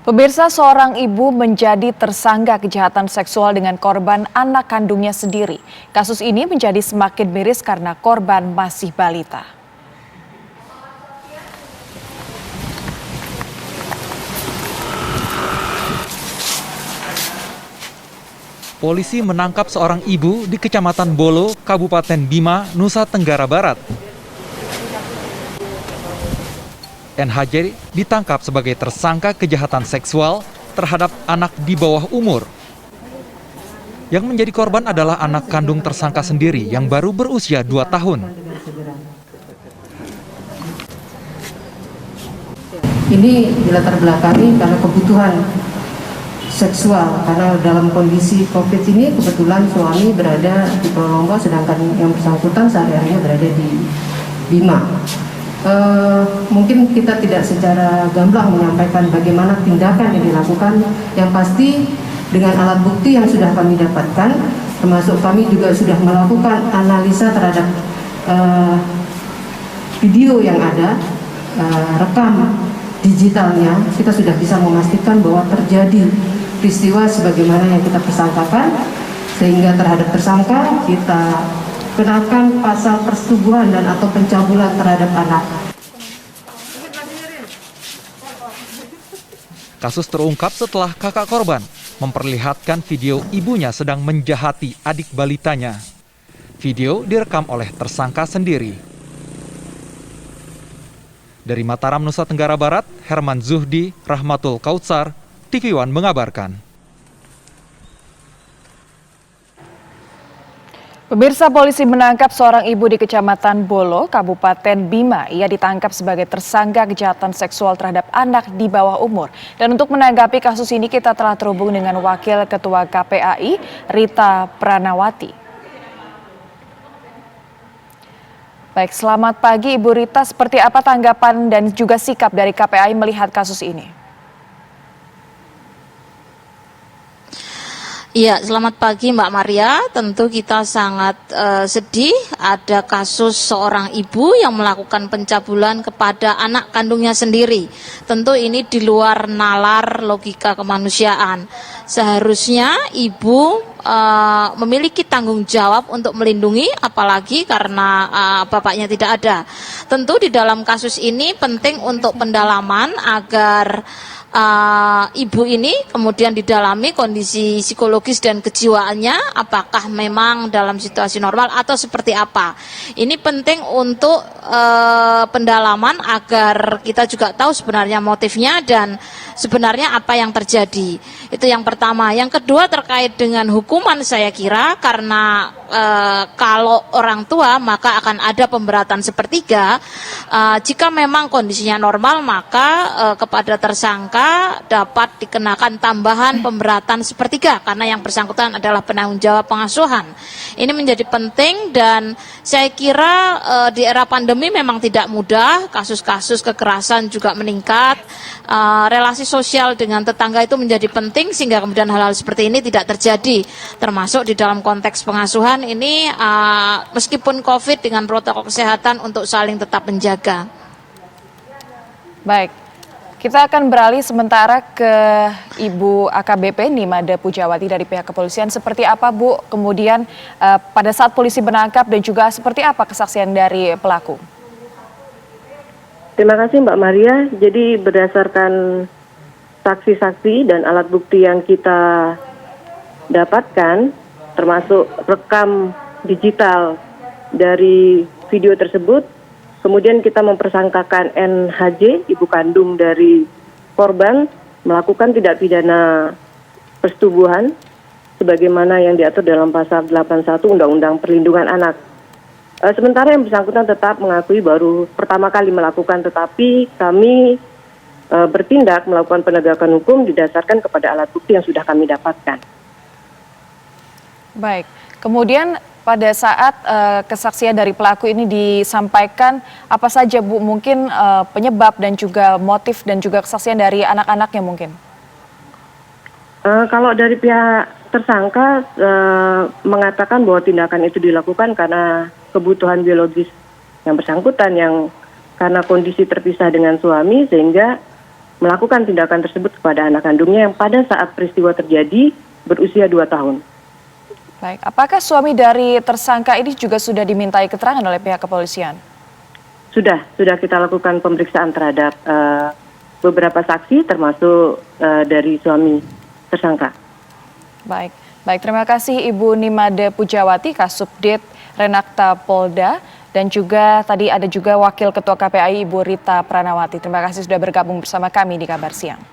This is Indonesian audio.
Pemirsa, seorang ibu menjadi tersangka kejahatan seksual dengan korban anak kandungnya sendiri. Kasus ini menjadi semakin miris karena korban masih balita. Polisi menangkap seorang ibu di Kecamatan Bolo, Kabupaten Bima, Nusa Tenggara Barat. NHJ ditangkap sebagai tersangka kejahatan seksual terhadap anak di bawah umur. Yang menjadi korban adalah anak kandung tersangka sendiri yang baru berusia 2 tahun. Ini dilatar belakangi karena kebutuhan seksual, karena dalam kondisi COVID ini kebetulan suami berada di Pulau Lombok sedangkan yang bersangkutan sehari-harinya berada di Bima. Mungkin kita tidak secara gamblang menyampaikan bagaimana tindakan yang dilakukan. Yang pasti dengan alat bukti yang sudah kami dapatkan, termasuk kami juga sudah melakukan analisa terhadap video yang ada, rekam digitalnya, kita sudah bisa memastikan bahwa terjadi peristiwa sebagaimana yang kita persangkakan, sehingga terhadap tersangka kita kenakan pasal persetubuhan dan atau pencabulan terhadap anak. Kasus terungkap setelah kakak korban memperlihatkan video ibunya sedang menjahati adik balitanya. Video direkam oleh tersangka sendiri. Dari Mataram, Nusa Tenggara Barat, Herman Zuhdi, Rahmatul Kautsar, TV One mengabarkan. Pemirsa, polisi menangkap seorang ibu di Kecamatan Bolo, Kabupaten Bima. Ia ditangkap sebagai tersangka kejahatan seksual terhadap anak di bawah umur. Dan untuk menanggapi kasus ini kita telah terhubung dengan Wakil Ketua KPAI, Rita Pranawati. Baik, selamat pagi Ibu Rita. Seperti apa tanggapan dan juga sikap dari KPAI melihat kasus ini? Iya, selamat pagi Mbak Maria. Tentu kita sangat sedih ada kasus seorang ibu yang melakukan pencabulan kepada anak kandungnya sendiri. Tentu ini di luar nalar logika kemanusiaan. Seharusnya ibu memiliki tanggung jawab untuk melindungi, apalagi karena bapaknya tidak ada. Tentu di dalam kasus ini penting untuk pendalaman agar ibu ini kemudian didalami kondisi psikologis dan kejiwaannya, apakah memang dalam situasi normal atau seperti apa. Ini penting untuk pendalaman agar kita juga tahu sebenarnya motifnya dan sebenarnya apa yang terjadi. Itu yang pertama. Yang kedua terkait dengan hukuman, saya kira karena kalau orang tua maka akan ada pemberatan sepertiga. Jika memang kondisinya normal maka kepada tersangka dapat dikenakan tambahan pemberatan sepertiga karena yang bersangkutan adalah penanggung jawab pengasuhan. Ini menjadi penting dan saya kira di era pandemi memang tidak mudah, kasus-kasus kekerasan juga meningkat, relasi sosial dengan tetangga itu menjadi penting sehingga kemudian hal-hal seperti ini tidak terjadi, termasuk di dalam konteks pengasuhan ini meskipun COVID dengan protokol kesehatan untuk saling tetap menjaga. Baik. Kita akan beralih sementara ke Ibu AKBP Nimade Pujawati dari pihak kepolisian. Seperti apa Bu kemudian pada saat polisi menangkap dan juga seperti apa kesaksian dari pelaku? Terima kasih Mbak Maria. Jadi berdasarkan saksi-saksi dan alat bukti yang kita dapatkan, termasuk rekam digital dari video tersebut, kemudian kita mempersangkakan NHJ, ibu kandung dari korban, melakukan tindak pidana persetubuhan sebagaimana yang diatur dalam pasal 81 Undang-Undang Perlindungan Anak. Sementara yang bersangkutan tetap mengakui baru pertama kali melakukan, tetapi kami bertindak melakukan penegakan hukum didasarkan kepada alat bukti yang sudah kami dapatkan. Baik, kemudian pada saat kesaksian dari pelaku ini disampaikan, apa saja Bu mungkin penyebab dan juga motif dan juga kesaksian dari anak-anaknya mungkin? Kalau dari pihak tersangka mengatakan bahwa tindakan itu dilakukan karena kebutuhan biologis yang bersangkutan yang karena kondisi terpisah dengan suami sehingga melakukan tindakan tersebut kepada anak kandungnya yang pada saat peristiwa terjadi berusia 2 tahun. Baik, apakah suami dari tersangka ini juga sudah dimintai keterangan oleh pihak kepolisian? Sudah kita lakukan pemeriksaan terhadap beberapa saksi termasuk dari suami tersangka. Baik, terima kasih Ibu Nimade Pujawati, Kasubdit Renakta Polda, dan juga tadi ada juga Wakil Ketua KPAI Ibu Rita Pranawati. Terima kasih sudah bergabung bersama kami di Kabar Siang.